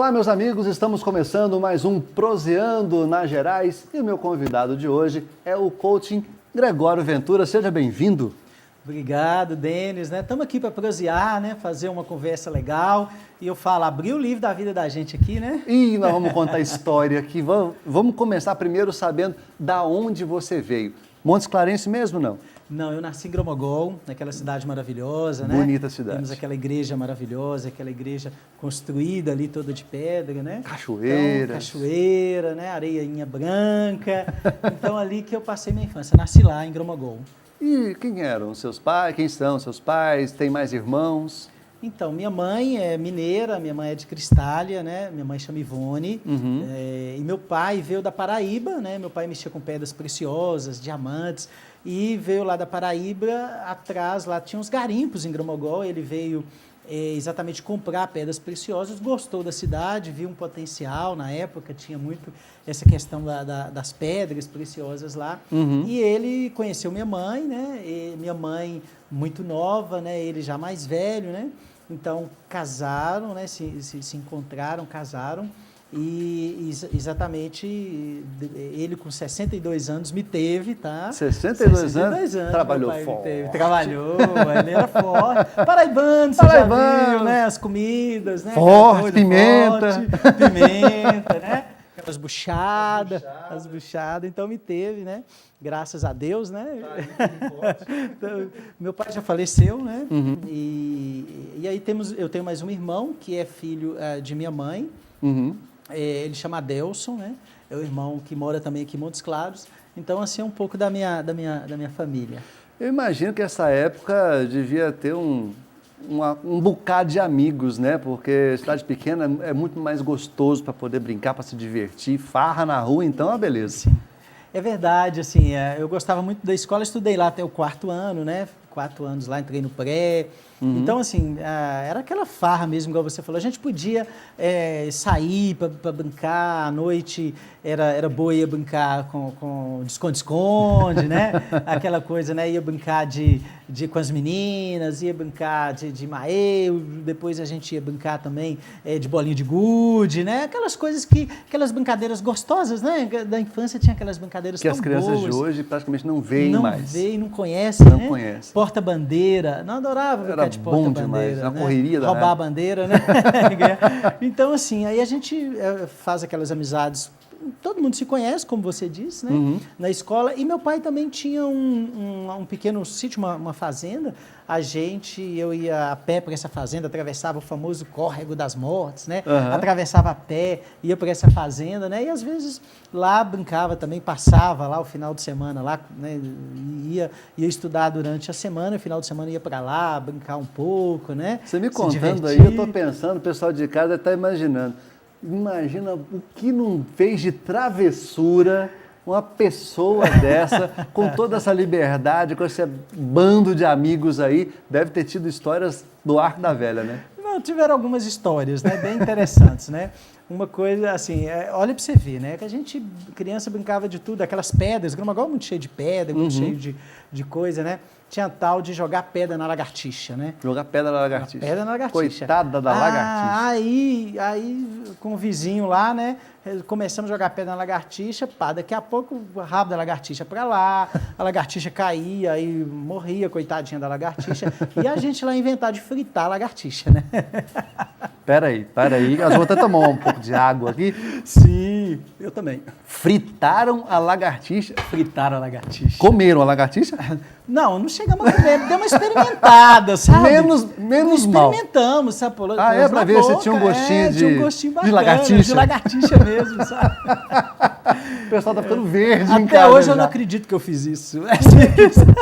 Olá, meus amigos, estamos começando mais um Proseando nas Gerais e o meu convidado de hoje é o coaching Gregório Ventura. Seja bem-vindo. Obrigado, Denis, né? Estamos aqui para prosear, né? Fazer uma conversa legal. E eu falo, abrir o livro da vida da gente aqui, né? E nós vamos contar a história aqui. Vamos começar primeiro sabendo da onde você veio. Montes Clarense mesmo, não? Não, eu nasci em Gromogol, naquela cidade maravilhosa, né? Bonita cidade. Temos aquela igreja maravilhosa, aquela igreja construída ali toda de pedra, né? Cachoeiras. Então, cachoeira, né? Areinha branca. Então, ali que eu passei minha infância. Nasci lá em Gromogol. E quem eram seus pais? Quem são seus pais? Tem mais irmãos? Então, minha mãe é mineira, minha mãe é de Cristália, né? Minha mãe chama Ivone. E meu pai veio da Paraíba, né? Meu pai mexia com pedras preciosas, diamantes. E veio lá da Paraíba, atrás, lá tinha uns garimpos em Gromogol. Ele veio exatamente comprar pedras preciosas, gostou da cidade, viu um potencial. Na época tinha muito essa questão das pedras preciosas lá. E ele conheceu minha mãe, né? E minha mãe muito nova, né? Ele já mais velho, né? Então casaram, né? Se encontraram, casaram. E exatamente ele com 62 anos me teve, tá? 62 anos? Trabalhou forte. Trabalhou, ele era forte. Paraibano, você já viu, né? As comidas, né? Forte, pimenta. Forte, pimenta, né? Aquelas buchadas, as buchadas. Então me teve, né? Graças a Deus, né? Então, meu pai já faleceu, né? E aí eu tenho mais um irmão que é filho de minha mãe. Ele chama Adelson, né? É o irmão que mora também aqui em Montes Claros. Então, assim, é um pouco da minha família. Eu imagino que essa época devia ter um bocado de amigos, né? Porque cidade pequena é muito mais gostoso para poder brincar, para se divertir. Farra na rua, então, é uma beleza. Sim. É verdade, assim, eu gostava muito da escola, estudei lá até o 4º ano, né? 4 anos lá, entrei no pré. Então, assim, era aquela farra mesmo, igual você falou. A gente podia sair para brincar, à noite era boa, ia brincar com esconde-esconde, né? Aquela coisa, né? Ia brincar com as meninas, ia brincar de maê, depois a gente ia brincar também de bolinha de gude, né? Aquelas coisas aquelas brincadeiras gostosas, né? Da infância tinha aquelas brincadeiras que tão as crianças boas. de hoje praticamente não veem mais. Não veem, não conhecem, não né? conhecem. Porta-bandeira, não adorava brincar de porta-bandeira, na né? correria da roubar a bandeira, né? Então, assim, aí a gente faz aquelas amizades, todo mundo se conhece, como você disse, né? Na escola, e meu pai também tinha um pequeno sítio, uma fazenda. Eu ia a pé para essa fazenda, atravessava o famoso Córrego das Mortes, né? Atravessava a pé, ia para essa fazenda, né? E às vezes lá brincava também, passava lá o final de semana lá, né? Ia estudar durante a semana, o final de semana ia para lá, brincar um pouco, né? Você me contando divertir. aí, eu estou pensando, o pessoal de casa está imaginando. Imagina o que não fez de travessura uma pessoa dessa, com toda essa liberdade, com esse bando de amigos aí, deve ter tido histórias do Arco da Velha, né? Não, tiveram algumas histórias, né, bem interessantes, né? Uma coisa assim, olha para você ver, né? Que a gente, criança, brincava de tudo, aquelas pedras, Gromogol muito cheio de pedra, muito cheio de coisa, né? Tinha tal de jogar pedra na lagartixa, né? Jogar pedra na lagartixa. Pedra na lagartixa. Coitada da lagartixa. Aí, com o vizinho lá, né? Começamos a jogar pedra na lagartixa, daqui a pouco o rabo da lagartixa para lá, a lagartixa caía, aí morria, coitadinha da lagartixa, e a gente lá inventar de fritar a lagartixa, né? Peraí, nós vamos até tomar um pouco de água aqui. Sim, eu também. Fritaram a lagartixa? Fritaram a lagartixa. Comeram a lagartixa? Não chegamos a comer, deu uma experimentada, sabe? Menos mal. Experimentamos, sabe? Para ver se tinha um gostinho tinha um gostinho bacana, de lagartixa. De lagartixa mesmo, sabe? O pessoal tá ficando verde Até em casa hoje eu já. não acredito que eu fiz isso.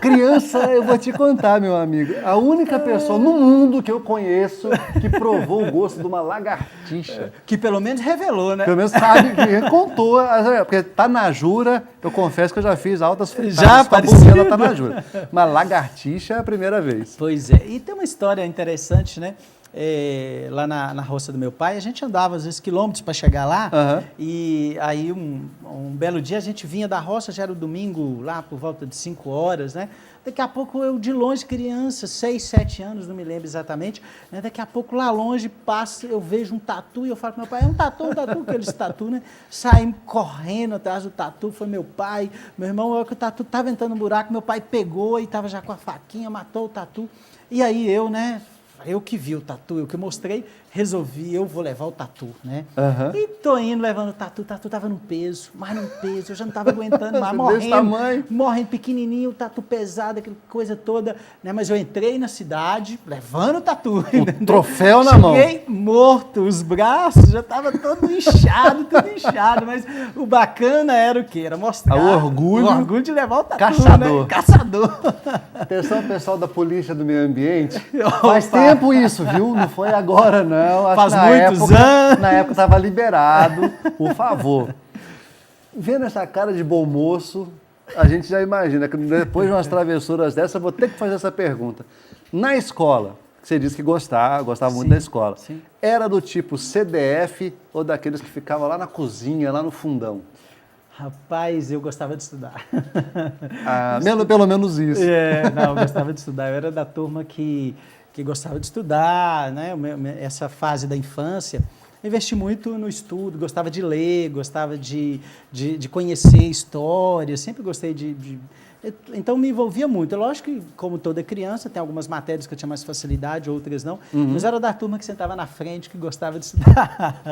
Criança, eu vou te contar, meu amigo. A única pessoa no mundo que eu conheço que provou o gosto de uma lagartixa. Que pelo menos revelou, né? Pelo menos sabe que contou. Porque tanajura, eu confesso que eu já fiz altas fritadas. Já apareceu na tanajura. Mas lagartixa é a primeira vez. Pois é. E tem uma história interessante, né? lá na roça do meu pai, a gente andava às vezes quilômetros para chegar lá, e aí um belo dia a gente vinha da roça, já era o domingo lá por volta de 5 horas, né? Daqui a pouco eu de longe, criança, 6, 7 anos, não me lembro exatamente, né? Daqui a pouco lá longe passa, eu vejo um tatu e eu falo para meu pai, é um tatu, aqueles tatu, né? Saímos correndo atrás do tatu, foi meu pai, meu irmão, que o tatu estava entrando no buraco, meu pai pegou e estava já com a faquinha, matou o tatu, e aí eu, né? Eu que vi o tatu, eu que mostrei, resolvi, eu vou levar o tatu, né? E tô indo levando o tatu tava num peso, eu já não tava aguentando mais, morrendo pequenininho, o tatu pesado, aquela coisa toda, né? Mas eu entrei na cidade, levando o tatu. Um troféu na mão. Cheguei morto, os braços já tava todo inchado, mas o bacana era o quê? Era mostrar o orgulho de levar o tatu, caçador. Né? Caçador. Atenção, pessoal da Polícia do Meio Ambiente, faz tempo isso, viu? Não foi agora, não. Faz muitos anos. Na época estava liberado, por favor. Vendo essa cara de bom moço, a gente já imagina que depois de umas travessuras dessas, eu vou ter que fazer essa pergunta. Na escola, você disse que gostava muito da escola, era do tipo CDF ou daqueles que ficavam lá na cozinha, lá no fundão? Rapaz, eu gostava de estudar. Pelo menos isso. Eu gostava de estudar. Eu era da turma que gostava de estudar, né? Essa fase da infância, investi muito no estudo, gostava de ler, gostava de conhecer história, sempre gostei então me envolvia muito. Lógico que, como toda criança, tem algumas matérias que eu tinha mais facilidade, outras não, mas era da turma que sentava na frente, que gostava de estudar.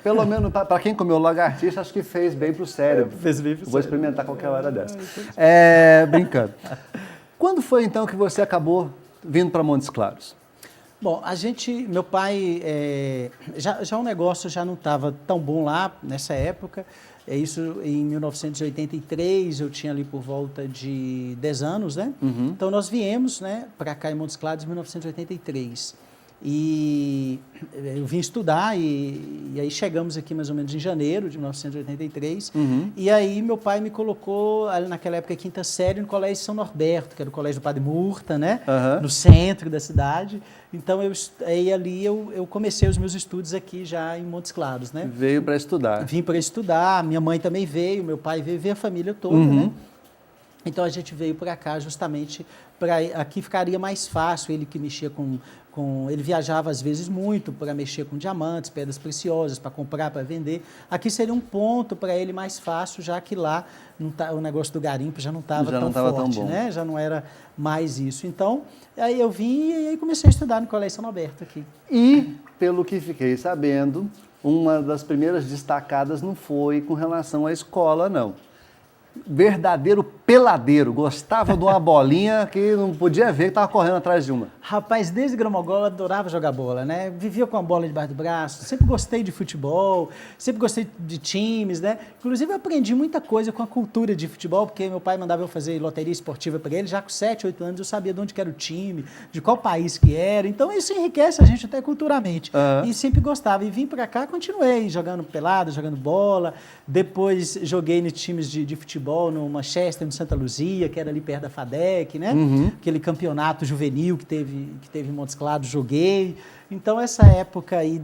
Pelo menos, para quem comeu lagartixa, acho que fez bem para o cérebro. Fez bem pro Vou cérebro. experimentar qualquer hora dessa. Brincando. Quando foi, então, que você acabou vindo para Montes Claros? Bom, meu pai, já o negócio já não estava tão bom lá nessa época. Isso em 1983, eu tinha ali por volta de 10 anos, né? Então nós viemos, né, para cá em Montes Claros em 1983. E eu vim estudar e aí chegamos aqui mais ou menos em janeiro de 1983. E aí meu pai me colocou, ali naquela época, quinta série, no Colégio São Norberto, que era o colégio do Padre Murta, né? No centro da cidade. Então, eu comecei os meus estudos aqui já em Montes Claros, né? Veio para estudar. Vim para estudar, minha mãe também veio, meu pai veio a família toda, né? Então, a gente veio para cá justamente para... Aqui ficaria mais fácil, ele que mexia ele viajava às vezes muito para mexer com diamantes, pedras preciosas, para comprar, para vender. Aqui seria um ponto para ele mais fácil, já que lá o negócio do garimpo já não estava tão forte, né? Já não era mais isso. Então, aí eu vim e aí comecei a estudar no Colégio São Norberto aqui. E, pelo que fiquei sabendo, uma das primeiras destacadas não foi com relação à escola, não. Verdadeiro peladeiro, gostava de uma bolinha que não podia ver que estava correndo atrás de uma. Rapaz, desde Gramagola eu adorava jogar bola, né? Vivia com a bola debaixo do braço, sempre gostei de futebol, sempre gostei de times, né? Inclusive eu aprendi muita coisa com a cultura de futebol, porque meu pai mandava eu fazer loteria esportiva para ele, já com 7, 8 anos eu sabia de onde que era o time, de qual país que era, então isso enriquece a gente até culturalmente. E sempre gostava, e vim para cá, continuei jogando pelada, jogando bola, depois joguei nos times de futebol, no Manchester, no Santa Luzia, que era ali perto da FADEC, né? Aquele campeonato juvenil que teve em Montes Claros, joguei. Então, essa época aí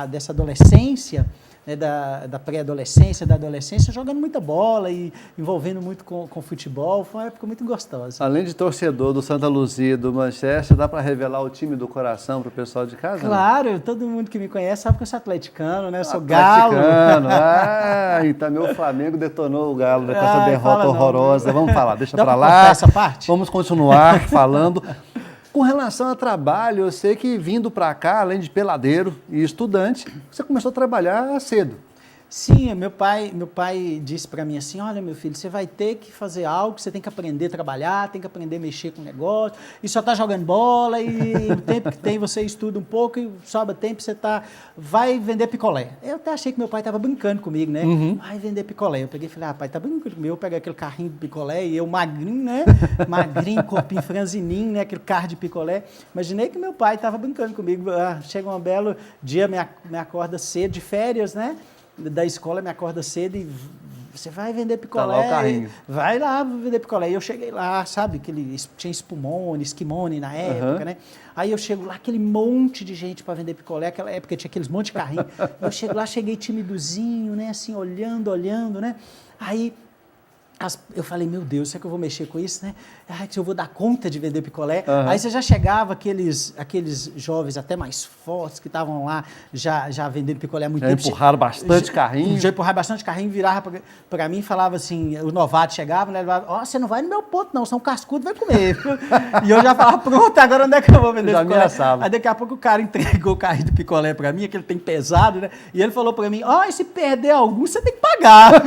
dessa adolescência, né, da pré-adolescência, da adolescência, jogando muita bola e envolvendo muito com futebol, foi uma época muito gostosa. Além de torcedor do Santa Luzia e do Manchester, dá para revelar o time do coração para o pessoal de casa? Claro, todo mundo que me conhece sabe que eu sou atleticano, né? Eu sou galo. Então meu Flamengo detonou o Galo com essa derrota horrorosa. Vamos falar, deixa para lá. Contar essa parte? Vamos continuar falando. Com relação a trabalho, eu sei que vindo para cá, além de peladeiro e estudante, você começou a trabalhar cedo. Sim, meu pai disse para mim assim, olha meu filho, você vai ter que fazer algo, você tem que aprender a trabalhar, tem que aprender a mexer com o negócio, e só está jogando bola, e o tempo que tem você estuda um pouco, e sobra tempo você vai vender picolé. Eu até achei que meu pai estava brincando comigo, né? Vai vender picolé. Eu peguei e falei, pai, tá brincando comigo, eu peguei aquele carrinho de picolé, e eu magrinho, né? Magrinho, corpinho franzininho, né? Aquele carro de picolé. Imaginei que meu pai estava brincando comigo. Chega um belo dia, me acorda cedo, de férias, né? Da escola, me acorda cedo e você vai vender picolé. Tá lá o carrinho. Vai lá vender picolé. E eu cheguei lá, sabe, tinha espumone, esquimone na época, né? Aí eu chego lá, aquele monte de gente para vender picolé, aquela época tinha aqueles monte de carrinho. Eu chego lá, cheguei timidozinho, né, assim, olhando, né? Aí eu falei, meu Deus, será que eu vou mexer com isso, né? Ai, se eu vou dar conta de vender picolé. Aí você já chegava, aqueles jovens até mais fortes que estavam lá, já vendendo picolé há muito tempo. Empurraram bastante carrinho. Já empurraram bastante carrinho, virava para mim e falava assim, o novato chegava, né? Ele falava, ó, você não vai no meu ponto não, são cascudo, vai comer. E eu já falava, pronto, agora onde é que eu vou vender picolé? Ameaçava. Aí daqui a pouco o cara entregou o carrinho do picolé para mim, aquele tem pesado, né? E ele falou para mim, ó, se perder algum, você tem que pagar.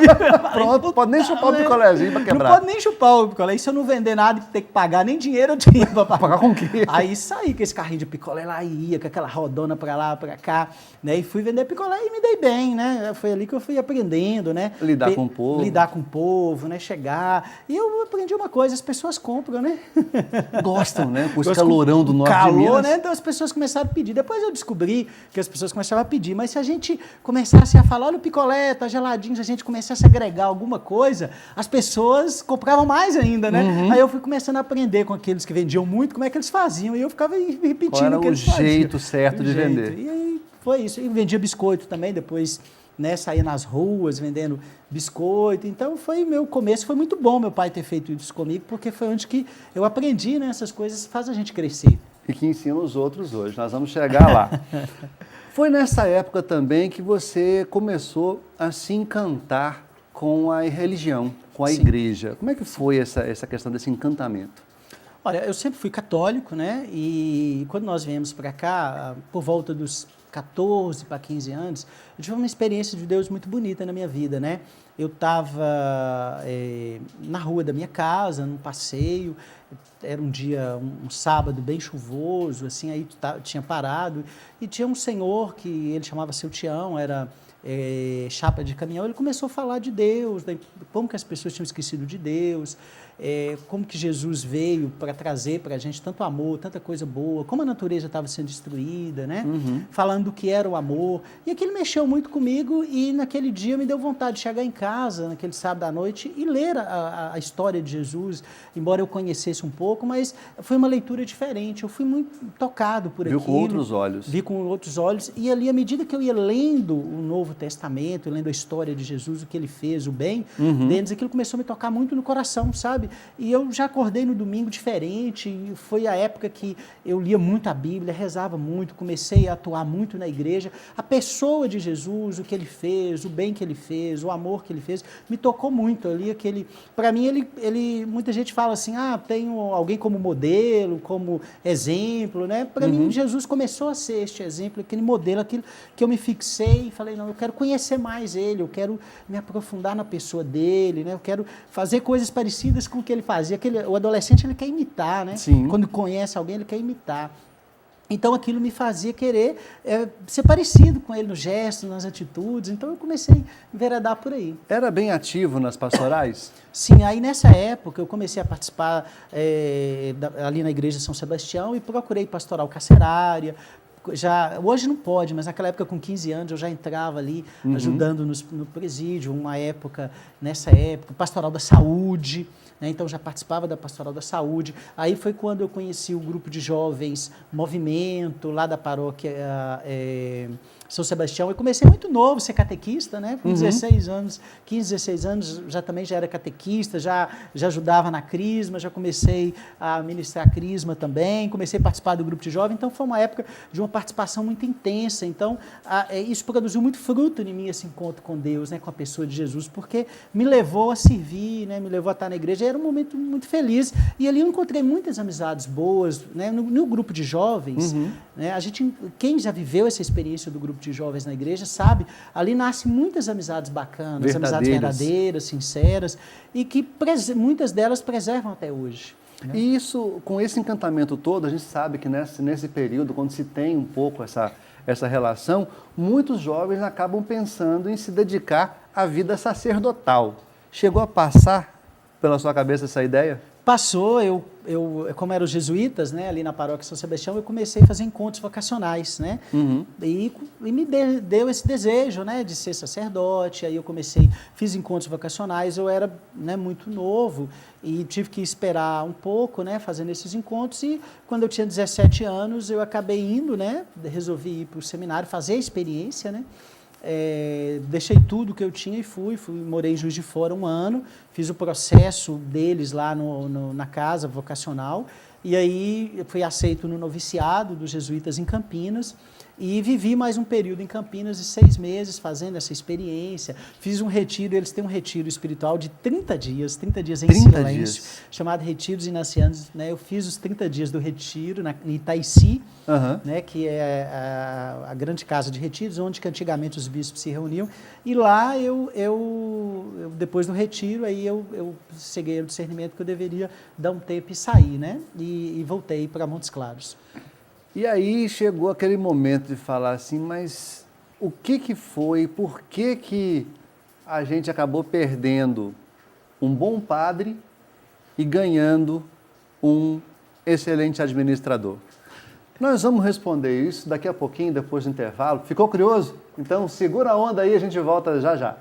Pronto, pode nem chupar o picolézinho para quebrar. Não pode nem chupar o picolé. E se eu não vender nada e ter que pagar, nem dinheiro eu tinha para pagar. Pagar com o quê? Aí saí com esse carrinho de picolé lá e ia com aquela rodona para lá, para cá, né? E fui vender picolé e me dei bem, né? Foi ali que eu fui aprendendo, né? Lidar com o povo. Lidar com o povo, né? Chegar. E eu aprendi uma coisa, as pessoas compram, né? Gostam, né? Com esse calorão do norte calor, de Minas. né? Então as pessoas começaram a pedir. Depois eu descobri que as pessoas começavam a pedir. Mas se a gente começasse a falar, olha o picolé, tá geladinho, se a gente começasse a agregar alguma coisa, as pessoas compravam mais ainda, né? Aí eu fui começando a aprender com aqueles que vendiam muito, como é que eles faziam. E eu ficava repetindo Qual era o que o eles faziam. jeito certo de vender. E aí foi isso. E vendia biscoito também, depois, né, saía nas ruas vendendo biscoito. Então meu começo foi muito bom meu pai ter feito isso comigo, porque foi onde que eu aprendi, né? Essas coisas fazem a gente crescer. E que ensina os outros hoje. Nós vamos chegar lá. Foi nessa época também que você começou a se encantar com a religião, com a igreja. Como é que foi essa questão desse encantamento? Olha, eu sempre fui católico, né? E quando nós viemos para cá, por volta dos 14 para 15 anos, eu tive uma experiência de Deus muito bonita na minha vida, né? Eu estava na rua da minha casa, num passeio, era um dia, um sábado bem chuvoso, assim, aí tinha parado, e tinha um senhor que ele chamava Seu Tião, era chapa de caminhão, ele começou a falar de Deus, como que as pessoas tinham esquecido de Deus, como que Jesus veio para trazer para a gente tanto amor, tanta coisa boa, como a natureza estava sendo destruída, né? Falando do que era o amor. E aquilo mexeu muito comigo e naquele dia me deu vontade de chegar em casa, naquele sábado à noite, e ler a história de Jesus, embora eu conhecesse um pouco, mas foi uma leitura diferente. Eu fui muito tocado por aquilo. Viu com outros olhos. Vi com outros olhos. E ali, à medida que eu ia lendo o Novo Testamento, lendo a história de Jesus, o que ele fez, o bem deles, aquilo começou a me tocar muito no coração, sabe? E eu já acordei no domingo diferente, e foi a época que eu lia muito a Bíblia, rezava muito, comecei a atuar muito na igreja. A pessoa de Jesus, o que ele fez, o bem que ele fez, o amor que ele fez, me tocou muito. Eu li aquele... Para mim, muita gente fala assim, tenho alguém como modelo, como exemplo, né? Para mim, Jesus começou a ser este exemplo, aquele modelo, aquilo que eu me fixei e falei, não, eu quero conhecer mais ele, eu quero me aprofundar na pessoa dele, né? Eu quero fazer coisas parecidas com o que ele fazia. O adolescente, ele quer imitar, né? Sim. Quando conhece alguém, ele quer imitar. Então, aquilo me fazia querer ser parecido com ele nos gestos, nas atitudes. Então, eu comecei a enveredar por aí. Era bem ativo nas pastorais? Sim, aí nessa época eu comecei a participar ali na igreja de São Sebastião e procurei pastoral carcerária. Hoje não pode, mas naquela época, com 15 anos, eu já entrava ali ajudando no presídio, nessa época, pastoral da saúde, né? Então já participava da pastoral da saúde. Aí foi quando eu conheci o grupo de jovens Movimento, lá da paróquia São Sebastião. Eu comecei muito novo, ser catequista, né? Com 16 anos, 15, 16 anos, também já era catequista, já ajudava na crisma, já comecei a ministrar crisma também, comecei a participar do grupo de jovens. Então foi uma época de uma participação muito intensa. Então isso produziu muito fruto em mim, esse encontro com Deus, né? Com a pessoa de Jesus, porque me levou a servir, né? Me levou a estar na igreja. Era um momento muito feliz. E ali eu encontrei muitas amizades boas, né? No grupo de jovens, né? Quem já viveu essa experiência do grupo de jovens na igreja sabe, ali nascem muitas amizades bacanas, amizades verdadeiras, sinceras, e que muitas delas preservam até hoje. Né? E isso, com esse encantamento todo, a gente sabe que nesse período, quando se tem um pouco essa relação, muitos jovens acabam pensando em se dedicar à vida sacerdotal. Chegou a passar pela sua cabeça essa ideia? Passou, como eram os jesuítas, né, ali na paróquia São Sebastião, eu comecei a fazer encontros vocacionais, né? E me deu esse desejo, né, de ser sacerdote. Aí eu fiz encontros vocacionais. Eu era, né, muito novo e tive que esperar um pouco, né, fazendo esses encontros. E quando eu tinha 17 anos, eu acabei indo, né, resolvi ir para o seminário, fazer a experiência, né? Deixei tudo que eu tinha e morei em Juiz de Fora 1 ano, fiz o processo deles lá na casa vocacional, e aí fui aceito no noviciado dos jesuítas em Campinas, e vivi mais um período em Campinas de 6 meses fazendo essa experiência. Fiz um retiro, eles têm um retiro espiritual de 30 dias em silêncio, chamado Retiros Inacianos, né? Eu fiz os 30 dias do retiro em Itaici, né, que é a grande casa de retiros, onde que antigamente os bispos se reuniam. E lá eu depois do retiro, aí eu cheguei ao discernimento que eu deveria dar um tempo e sair, né? E voltei para Montes Claros. E aí chegou aquele momento de falar assim, mas o que foi, por que a gente acabou perdendo um bom padre e ganhando um excelente administrador? Nós vamos responder isso daqui a pouquinho, depois do intervalo. Ficou curioso? Então segura a onda aí, a gente volta já já.